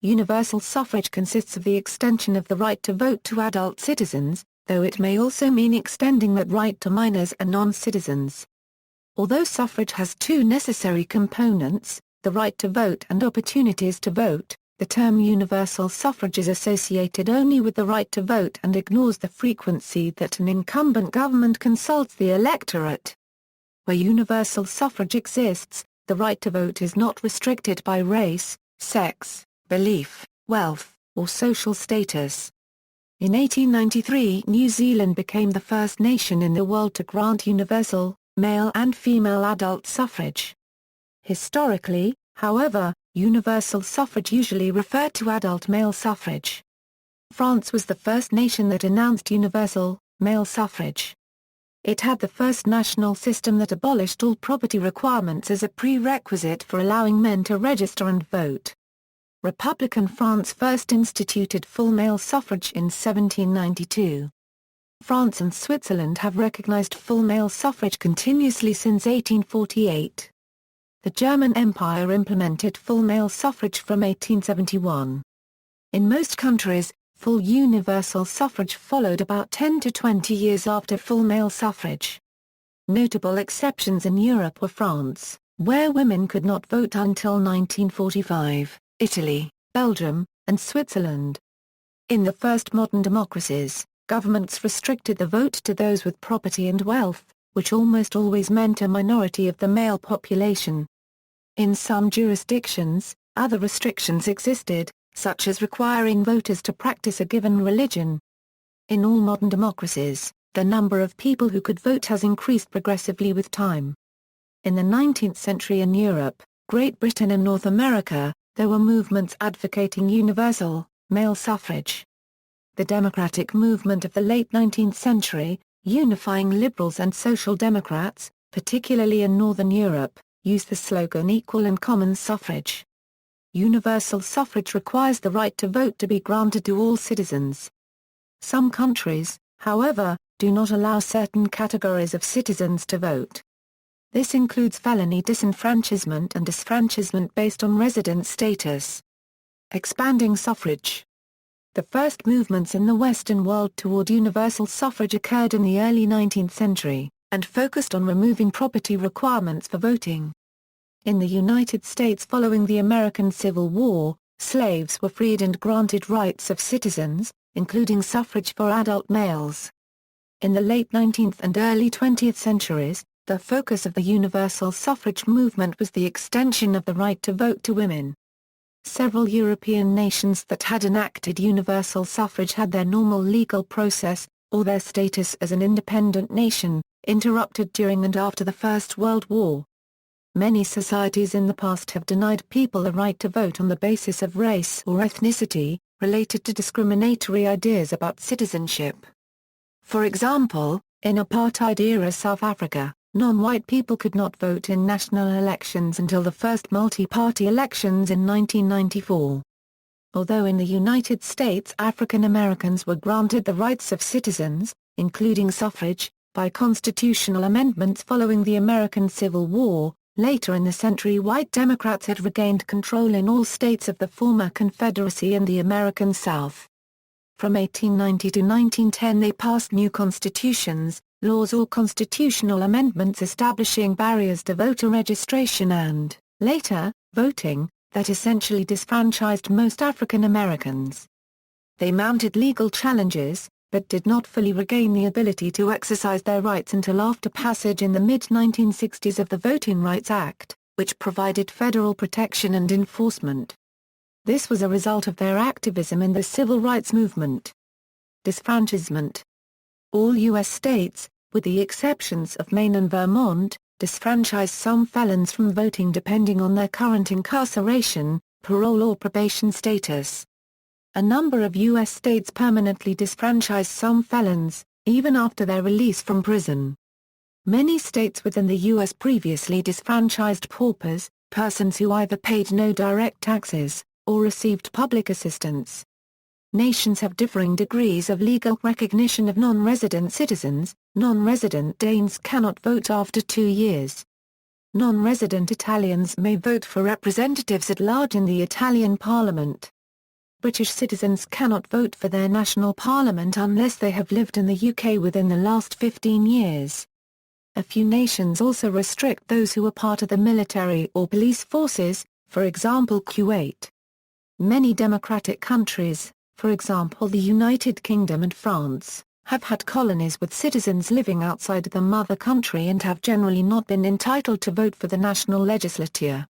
Universal suffrage consists of the extension of the right to vote to adult citizens, though it may also mean extending that right to minors and non-citizens. Although suffrage has two necessary components, the right to vote and opportunities to vote, the term universal suffrage is associated only with the right to vote and ignores the frequency that an incumbent government consults the electorate. Where universal suffrage exists, the right to vote is not restricted by race, sex, belief, wealth, or social status. In 1893, New Zealand became the first nation in the world to grant universal, male and female adult suffrage. Historically, however, universal suffrage usually referred to adult male suffrage. France was the first nation that announced universal, male suffrage. It had the first national system that abolished all property requirements as a prerequisite for allowing men to register and vote. Republican France first instituted full male suffrage in 1792. France and Switzerland have recognized full male suffrage continuously since 1848. The German Empire implemented full male suffrage from 1871. In most countries, full universal suffrage followed about 10 to 20 years after full male suffrage. Notable exceptions in Europe were France, where women could not vote until 1945, Italy, Belgium, and Switzerland. In the first modern democracies, governments restricted the vote to those with property and wealth, which almost always meant a minority of the male population. In some jurisdictions, other restrictions existed, such as requiring voters to practice a given religion. In all modern democracies, the number of people who could vote has increased progressively with time. In the 19th century in Europe, Great Britain and North America, there were movements advocating universal, male suffrage. The democratic movement of the late 19th century, unifying liberals and social democrats, particularly in Northern Europe, used the slogan equal and common suffrage. Universal suffrage requires the right to vote to be granted to all citizens. Some countries, however, do not allow certain categories of citizens to vote. This includes felony disenfranchisement and disfranchisement based on residence status. Expanding suffrage. The first movements in the Western world toward universal suffrage occurred in the early 19th century, and focused on removing property requirements for voting. In the United States following the American Civil War, slaves were freed and granted rights of citizens, including suffrage for adult males. In the late 19th and early 20th centuries, the focus of the universal suffrage movement was the extension of the right to vote to women. Several European nations that had enacted universal suffrage had their normal legal process, or their status as an independent nation, interrupted during and after the First World War. Many societies in the past have denied people the right to vote on the basis of race or ethnicity, related to discriminatory ideas about citizenship. For example, in apartheid-era South Africa, non-white people could not vote in national elections until the first multi-party elections in 1994. Although in the United States African Americans were granted the rights of citizens, including suffrage, by constitutional amendments following the American Civil War, later in the century white Democrats had regained control in all states of the former Confederacy and the American South. From 1890 to 1910 they passed new constitutions, laws or constitutional amendments establishing barriers to voter registration and, later, voting, that essentially disfranchised most African Americans. They mounted legal challenges, but did not fully regain the ability to exercise their rights until after passage in the mid-1960s of the Voting Rights Act, which provided federal protection and enforcement. This was a result of their activism in the civil rights movement. Disfranchisement. All U.S. states, with the exceptions of Maine and Vermont, disfranchise some felons from voting depending on their current incarceration, parole or probation status. A number of U.S. states permanently disfranchise some felons, even after their release from prison. Many states within the U.S. previously disfranchised paupers, persons who either paid no direct taxes, or received public assistance. Nations have differing degrees of legal recognition of non-resident citizens. Non-resident Danes cannot vote after 2 years. Non-resident Italians may vote for representatives at large in the Italian parliament. British citizens cannot vote for their national parliament unless they have lived in the UK within the last 15 years. A few nations also restrict those who are part of the military or police forces, for example Kuwait. Many democratic countries, for example the United Kingdom and France, have had colonies with citizens living outside the mother country and have generally not been entitled to vote for the national legislature.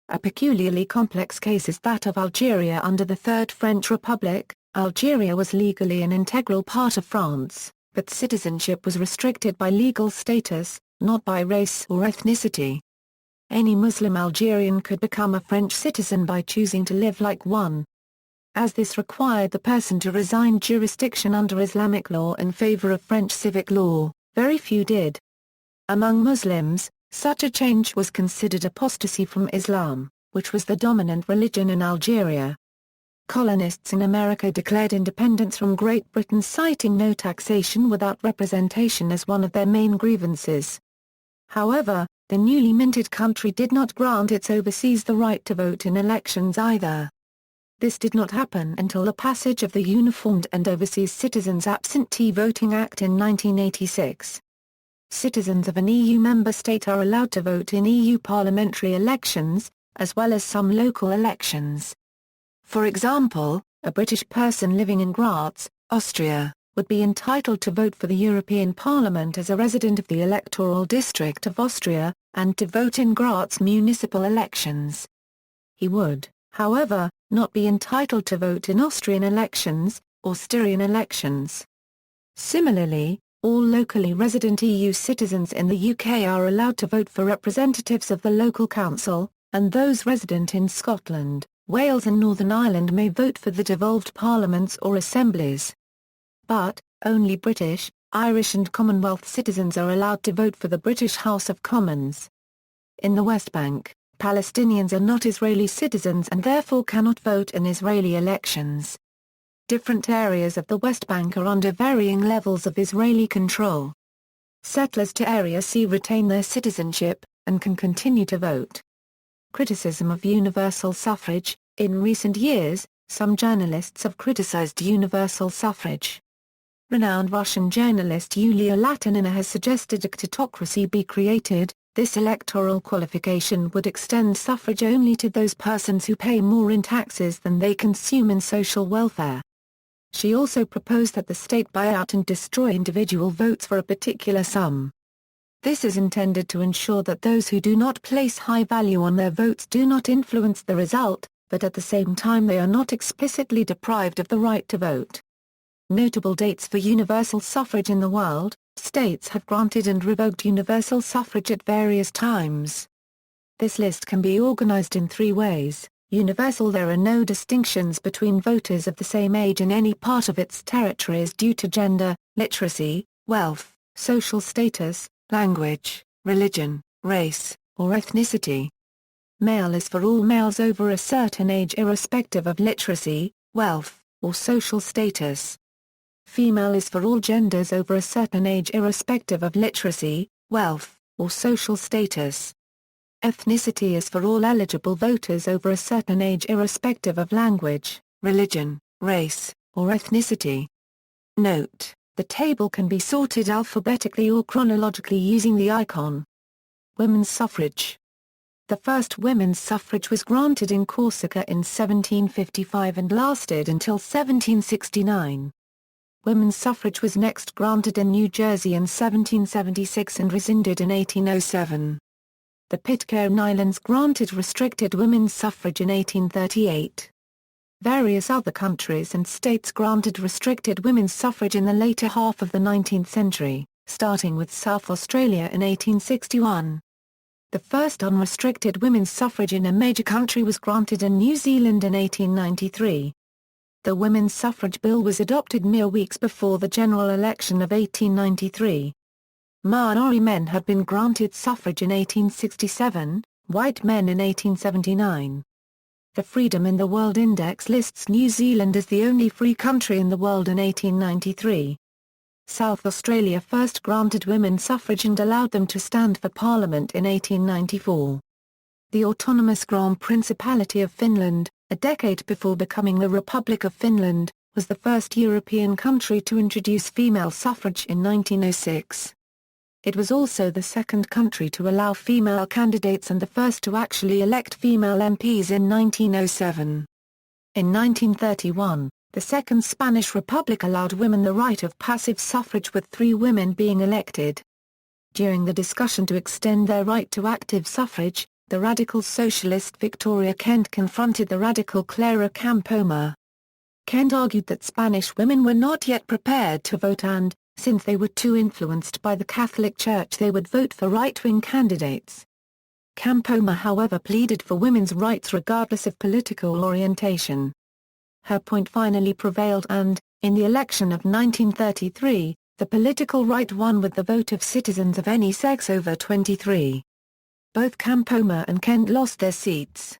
A peculiarly complex case is that of Algeria under the Third French Republic. Algeria was legally an integral part of France, but citizenship was restricted by legal status, not by race or ethnicity. Any Muslim Algerian could become a French citizen by choosing to live like one. As this required the person to resign jurisdiction under Islamic law in favor of French civic law, very few did. Among Muslims, such a change was considered apostasy from Islam, which was the dominant religion in Algeria. Colonists in America declared independence from Great Britain, citing no taxation without representation as one of their main grievances. However, the newly minted country did not grant its overseas the right to vote in elections either. This did not happen until the passage of the Uniformed and Overseas Citizens Absentee Voting Act in 1986. Citizens of an EU member state are allowed to vote in EU parliamentary elections, as well as some local elections. For example, a British person living in Graz, Austria, would be entitled to vote for the European Parliament as a resident of the electoral district of Austria, and to vote in Graz municipal elections. He would, however, not be entitled to vote in Austrian elections, or Styrian elections. Similarly, all locally resident EU citizens in the UK are allowed to vote for representatives of the local council, and those resident in Scotland, Wales and Northern Ireland may vote for the devolved parliaments or assemblies. But, only British, Irish and Commonwealth citizens are allowed to vote for the British House of Commons. In the West Bank, Palestinians are not Israeli citizens and therefore cannot vote in Israeli elections. Different areas of the West Bank are under varying levels of Israeli control. Settlers to Area C retain their citizenship, and can continue to vote. Criticism of universal suffrage. In recent years, some journalists have criticized universal suffrage. Renowned Russian journalist Yulia Latinina has suggested a dictatocracy be created. This electoral qualification would extend suffrage only to those persons who pay more in taxes than they consume in social welfare. She also proposed that the state buy out and destroy individual votes for a particular sum. This is intended to ensure that those who do not place high value on their votes do not influence the result, but at the same time they are not explicitly deprived of the right to vote. Notable dates for universal suffrage in the world. States have granted and revoked universal suffrage at various times. This list can be organized in three ways. Universal: there are no distinctions between voters of the same age in any part of its territories due to gender, literacy, wealth, social status, language, religion, race, or ethnicity. Male is for all males over a certain age irrespective of literacy, wealth, or social status. Female is for all genders over a certain age irrespective of literacy, wealth, or social status. Ethnicity is for all eligible voters over a certain age irrespective of language, religion, race, or ethnicity. Note: the table can be sorted alphabetically or chronologically using the icon. Women's suffrage. The first women's suffrage was granted in Corsica in 1755 and lasted until 1769. Women's suffrage was next granted in New Jersey in 1776 and rescinded in 1807. The Pitcairn Islands granted restricted women's suffrage in 1838. Various other countries and states granted restricted women's suffrage in the later half of the 19th century, starting with South Australia in 1861. The first unrestricted women's suffrage in a major country was granted in New Zealand in 1893. The Women's Suffrage Bill was adopted mere weeks before the general election of 1893. Maori men had been granted suffrage in 1867, white men in 1879. The Freedom in the World Index lists New Zealand as the only free country in the world in 1893. South Australia first granted women suffrage and allowed them to stand for Parliament in 1894. The autonomous Grand Principality of Finland, a decade before becoming the Republic of Finland, was the first European country to introduce female suffrage in 1906. It was also the second country to allow female candidates and the first to actually elect female MPs in 1907. In 1931, the Second Spanish Republic allowed women the right of passive suffrage, with 3 women being elected. During the discussion to extend their right to active suffrage, the radical socialist Victoria Kent confronted the radical Clara Campoamor. Kent argued that Spanish women were not yet prepared to vote and, since they were too influenced by the Catholic Church, they would vote for right-wing candidates. Campoamor, however, pleaded for women's rights regardless of political orientation. Her point finally prevailed and, in the election of 1933, the political right won with the vote of citizens of any sex over 23. Both Campoamor and Kent lost their seats.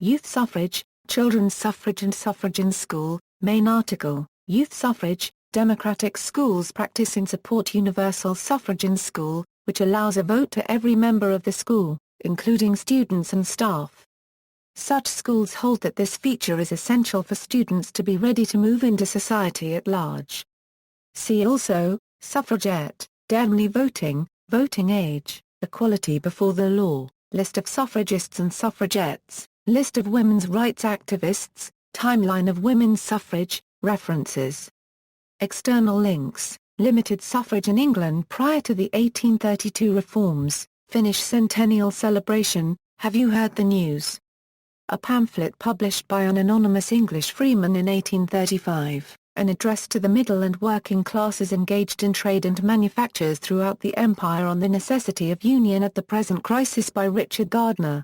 Youth suffrage, children's suffrage and suffrage in school. Main article, Youth suffrage, democratic schools practice and support universal suffrage in school, which allows a vote to every member of the school, including students and staff. Such schools hold that this feature is essential for students to be ready to move into society at large. See also, suffragette, Demeny voting, voting age, equality before the law, list of suffragists and suffragettes, list of women's rights activists, timeline of women's suffrage, references. External links, limited suffrage in England prior to the 1832 reforms, Finnish centennial celebration, Have You Heard the News? A pamphlet published by an anonymous English freeman in 1835, an address to the middle and working classes engaged in trade and manufactures throughout the empire on the necessity of union at the present crisis by Richard Gardner.